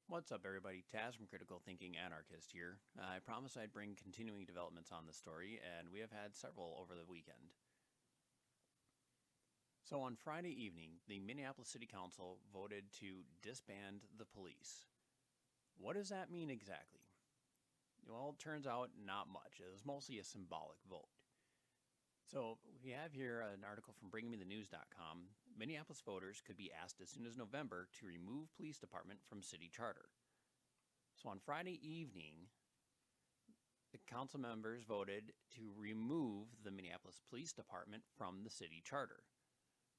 What's up, everybody? Taz from Critical Thinking Anarchist here. I promised I'd bring continuing developments on this story, and we have had several over the weekend. So on Friday evening, the Minneapolis City Council voted to disband the police. What does that mean exactly? Well, it turns out not much. It was mostly a symbolic vote. So we have here an article from bringmethenews.com. Minneapolis voters could be asked as soon as November to remove police department from city charter. So on Friday evening, the council members voted to remove the Minneapolis Police Department from the city charter.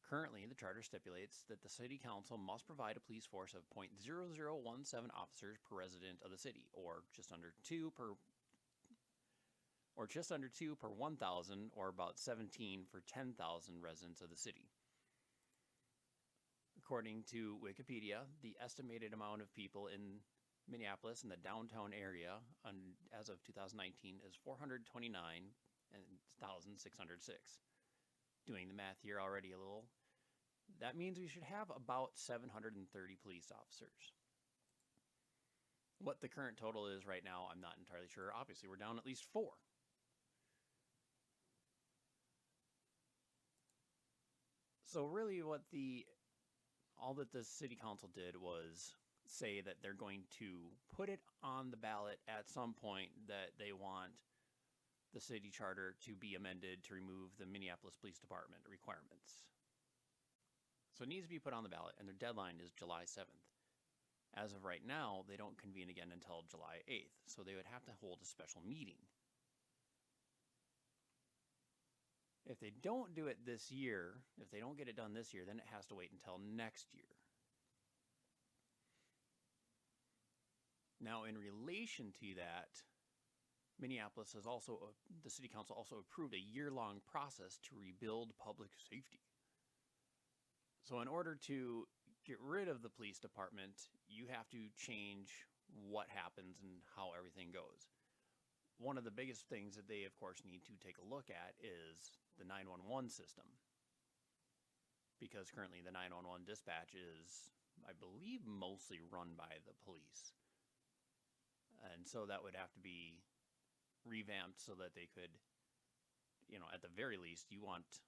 Currently, the charter stipulates that the city council must provide a police force of .0017 officers per resident of the city, or just under 2 per 1,000, or about 17 for 10,000 residents of the city. According to Wikipedia, the estimated amount of people in Minneapolis in the downtown area as of 2019 is 429,606. Doing the math here already a little, that means we should have about 730 police officers. What the current total is right now, I'm not entirely sure. Obviously, we're down at least 4. So really all that the city council did was say that they're going to put it on the ballot at some point that they want the city charter to be amended to remove the Minneapolis Police Department requirements. So it needs to be put on the ballot, and their deadline is July 7th. As of right now, they don't convene again until July 8th, so they would have to hold a special meeting. If they don't do it this year, if they don't get it done this year, then it has to wait until next year. Now, in relation to that, Minneapolis the city council also approved a year-long process to rebuild public safety. So in order to get rid of the police department, you have to change what happens and how everything goes. One of the biggest things that they, of course, need to take a look at is the 911 system. Because currently the 911 dispatch is, I believe, mostly run by the police. And so that would have to be revamped so that they could, at the very least, you want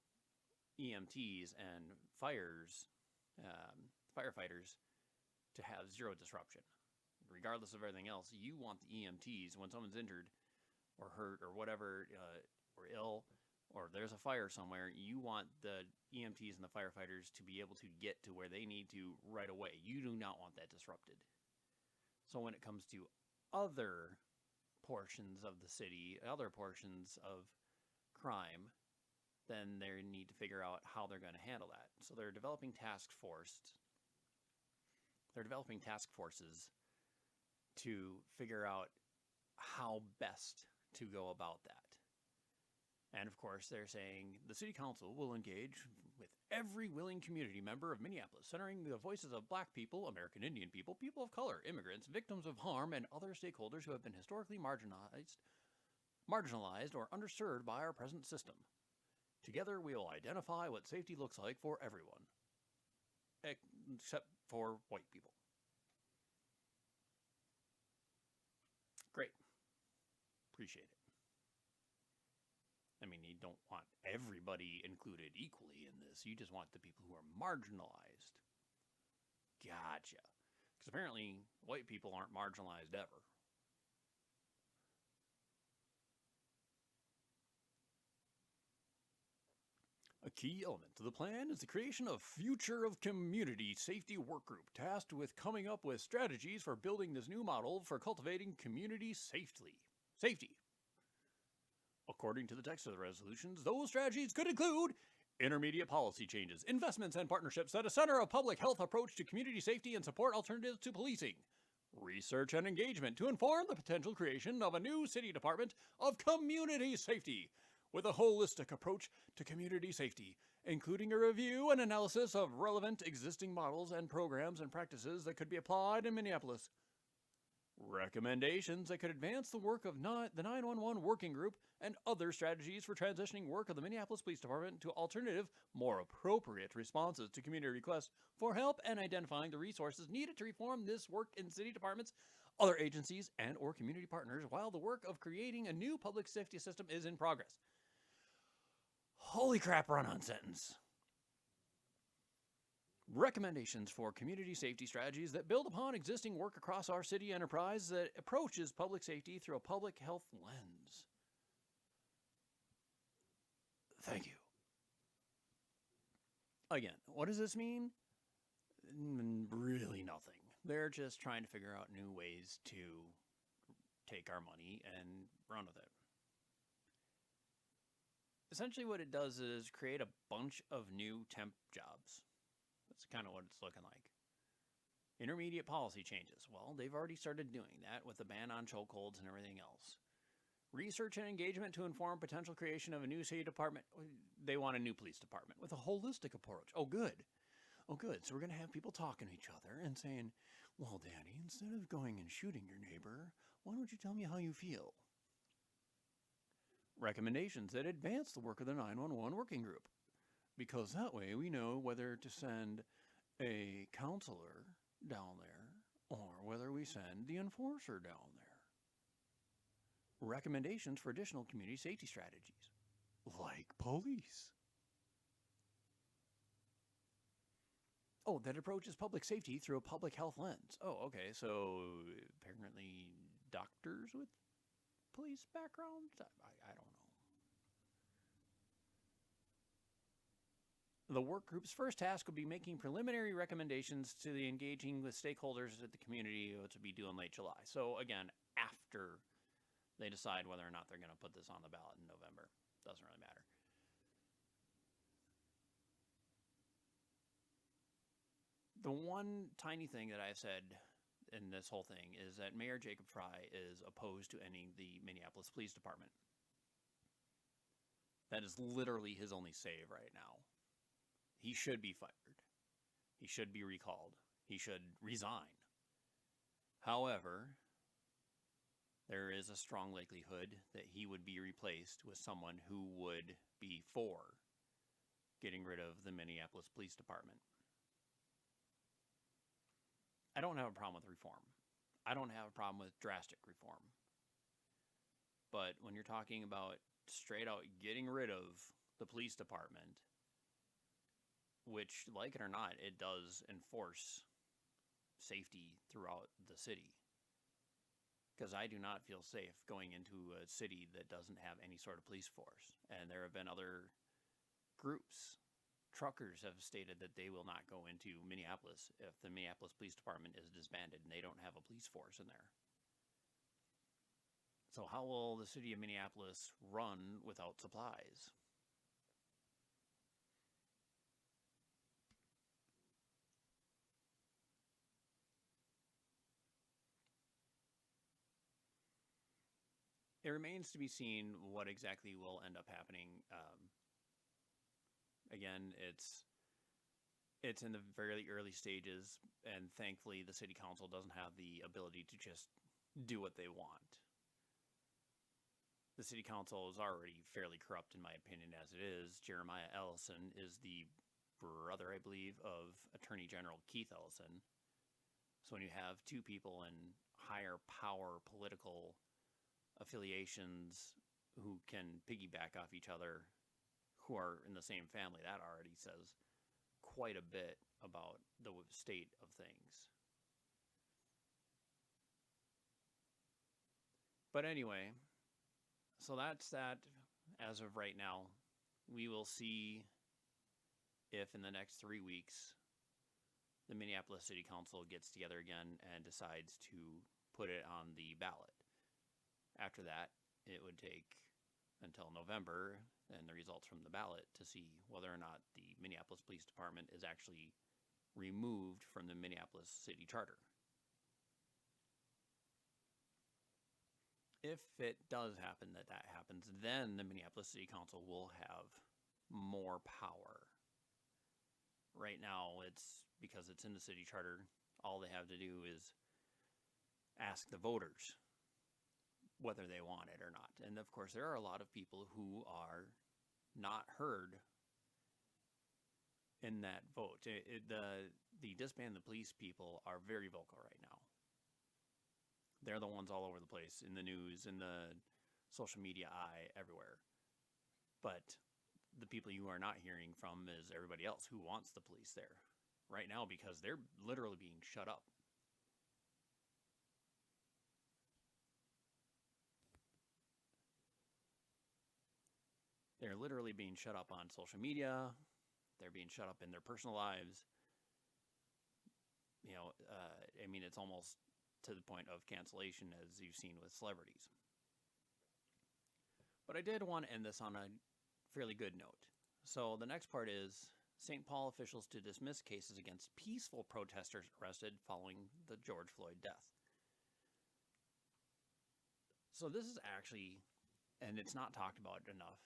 EMTs and firefighters to have zero disruption. Regardless of everything else, you want the EMTs, when someone's injured or hurt or whatever, or ill, or there's a fire somewhere, you want the EMTs and the firefighters to be able to get to where they need to right away. You do not want that disrupted. So when it comes to other portions of the city, other portions of crime, then they need to figure out how they're going to handle that. So they're developing task forces to figure out how best to go about that. And of course, they're saying the city council will engage with every willing community member of Minneapolis, centering the voices of Black people, American Indian people, people of color, immigrants, victims of harm, and other stakeholders who have been historically marginalized or underserved by our present system. Together, we will identify what safety looks like for everyone, except for white people. Great. Appreciate it. I mean, you don't want everybody included equally in this. You just want the people who are marginalized. Gotcha. Because apparently, white people aren't marginalized ever. A key element to the plan is the creation of Future of Community Safety Work Group, tasked with coming up with strategies for building this new model for cultivating community safety. According to the text of the resolutions, those strategies could include intermediate policy changes, investments and partnerships that a center of public health approach to community safety and support alternatives to policing, research and engagement to inform the potential creation of a new city department of community safety, with a holistic approach to community safety, including a review and analysis of relevant existing models and programs and practices that could be applied in Minneapolis. Recommendations that could advance the work of the 911 Working Group and other strategies for transitioning work of the Minneapolis Police Department to alternative, more appropriate responses to community requests for help and identifying the resources needed to reform this work in city departments, other agencies, and or community partners while the work of creating a new public safety system is in progress. Holy crap, run-on sentence. Recommendations for community safety strategies that build upon existing work across our city enterprise that approaches public safety through a public health lens. Thank you. Again, what does this mean? Really nothing. They're just trying to figure out new ways to take our money and run with it. Essentially what it does is create a bunch of new temp jobs. That's kind of what it's looking like. Intermediate policy changes. Well, they've already started doing that with the ban on chokeholds and everything else. Research and engagement to inform potential creation of a new city department. They want a new police department with a holistic approach. Oh, good. Oh, good. So we're going to have people talking to each other and saying, well, Danny, instead of going and shooting your neighbor, why don't you tell me how you feel? Recommendations that advance the work of the 911 Working Group. Because that way we know whether to send a counselor down there or whether we send the enforcer down there. Recommendations for additional community safety strategies, like police. Oh, that approaches public safety through a public health lens. Oh, okay, so apparently doctors with police backgrounds? I don't know. The work group's first task will be making preliminary recommendations to the engaging with stakeholders at the community, which will be due in late July. So again, after they decide whether or not they're going to put this on the ballot in November. Doesn't really matter. The one tiny thing that I said in this whole thing is that Mayor Jacob Fry is opposed to ending the Minneapolis Police Department. That is literally his only save right now. He should be fired. He should be recalled. He should resign. However, there is a strong likelihood that he would be replaced with someone who would be for getting rid of the Minneapolis Police Department. I don't have a problem with reform. I don't have a problem with drastic reform. But when you're talking about straight out getting rid of the police department, which, like it or not, it does enforce safety throughout the city. Because I do not feel safe going into a city that doesn't have any sort of police force. And there have been other groups. Truckers have stated that they will not go into Minneapolis if the Minneapolis Police Department is disbanded and they don't have a police force in there. So how will the city of Minneapolis run without supplies? It remains to be seen what exactly will end up happening. Again, it's in the very early stages, and thankfully the city council doesn't have the ability to just do what they want. The city council is already fairly corrupt, in my opinion, as it is. Jeremiah Ellison is the brother, I believe, of Attorney General Keith Ellison. So when you have two people in higher power political affiliations who can piggyback off each other, who are in the same family, that already says quite a bit about the state of things. But anyway, so that's that as of right now. We will see if in the next 3 weeks the Minneapolis City Council gets together again and decides to put it on the ballot. After that, it would take until November and the results from the ballot to see whether or not the Minneapolis Police Department is actually removed from the Minneapolis City Charter. If it does happen that happens, then the Minneapolis City Council will have more power. Right now, it's because it's in the city charter, all they have to do is ask the voters whether they want it or not. And of course, there are a lot of people who are not heard in that vote. The Disband the Police people are very vocal right now. They're the ones all over the place, in the news, in the social media eye, everywhere. But the people you are not hearing from is everybody else who wants the police there right now, because they're literally being shut up. They're literally being shut up on social media. They're being shut up in their personal lives. You know, I mean, it's almost to the point of cancellation, as you've seen with celebrities. But I did want to end this on a fairly good note. So the next part is St. Paul officials to dismiss cases against peaceful protesters arrested following the George Floyd death. So this is actually, and it's not talked about enough,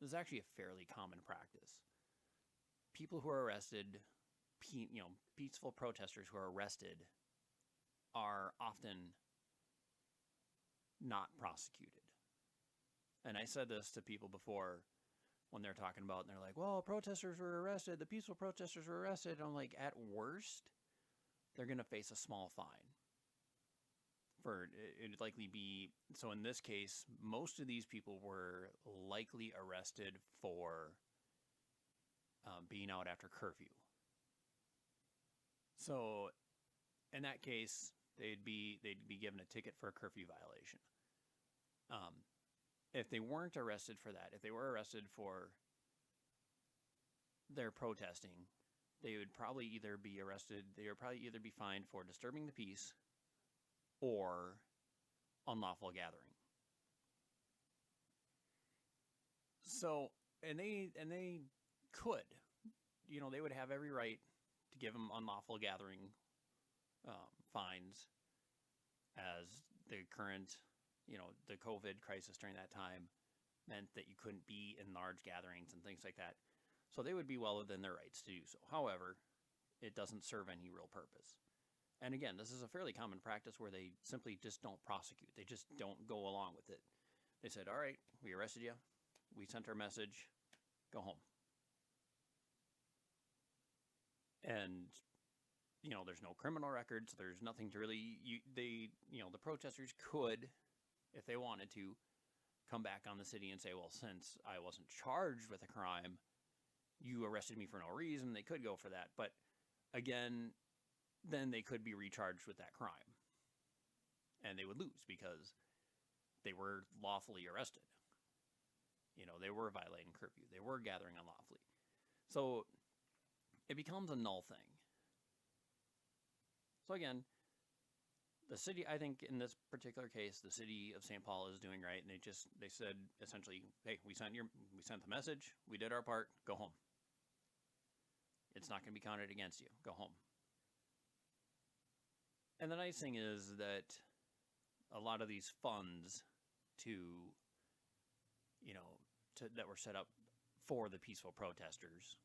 this is actually a fairly common practice. People who are arrested, peaceful protesters who are arrested, are often not prosecuted. And I said this to people before when they're talking about, and they're like, well, protesters were arrested, the peaceful protesters were arrested. I'm like, at worst, they're going to face a small fine. It'd likely be, so in this case, most of these people were likely arrested for being out after curfew. So in that case, they'd be given a ticket for a curfew violation. If they weren't arrested for that, if they were arrested for their protesting, they would probably either be fined for disturbing the peace or unlawful gathering. So, and they could, they would have every right to give them unlawful gathering fines, as the current, the COVID crisis during that time meant that you couldn't be in large gatherings and things like that. So they would be well within their rights to do so. However, it doesn't serve any real purpose. And again, this is a fairly common practice where they simply just don't prosecute. They just don't go along with it. They said, all right, we arrested you. We sent our message. Go home. And, there's no criminal records. There's nothing to really, the protesters could, if they wanted to, come back on the city and say, well, since I wasn't charged with a crime, you arrested me for no reason. They could go for that. But again, then they could be recharged with that crime. And they would lose because they were lawfully arrested. They were violating curfew. They were gathering unlawfully. So it becomes a null thing. So again, the city, I think in this particular case, the city of St. Paul is doing right. And they said essentially, hey, we sent the message. We did our part. Go home. It's not going to be counted against you. Go home. And the nice thing is that a lot of these funds that were set up for the peaceful protesters,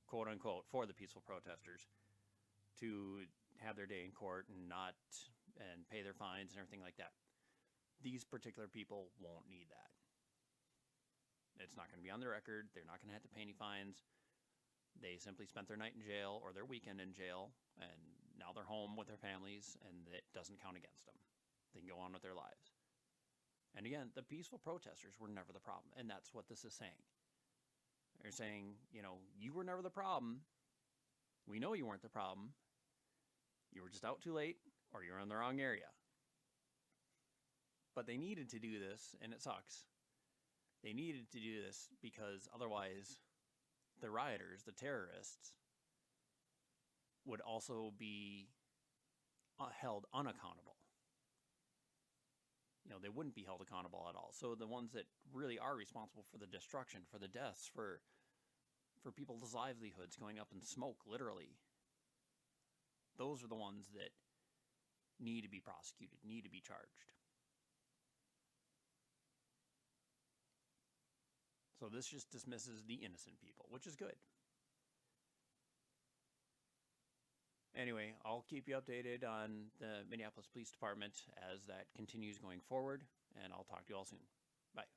quote unquote, for the peaceful protesters to have their day in court and pay their fines and everything like that. These particular people won't need that. It's not going to be on their record. They're not going to have to pay any fines. They simply spent their night in jail or their weekend in jail, and now they're home with their families, and it doesn't count against them. They can go on with their lives. And again, the peaceful protesters were never the problem, and that's what this is saying. They're saying, you were never the problem. We know you weren't the problem. You were just out too late, or you're in the wrong area. But they needed to do this, and it sucks. They needed to do this because otherwise the rioters, the terrorists, would also be held unaccountable. They wouldn't be held accountable at all. So the ones that really are responsible for the destruction, for the deaths, for people's livelihoods going up in smoke, literally, those are the ones that need to be prosecuted, need to be charged. So this just dismisses the innocent people, which is good. Anyway, I'll keep you updated on the Minneapolis Police Department as that continues going forward, and I'll talk to you all soon. Bye.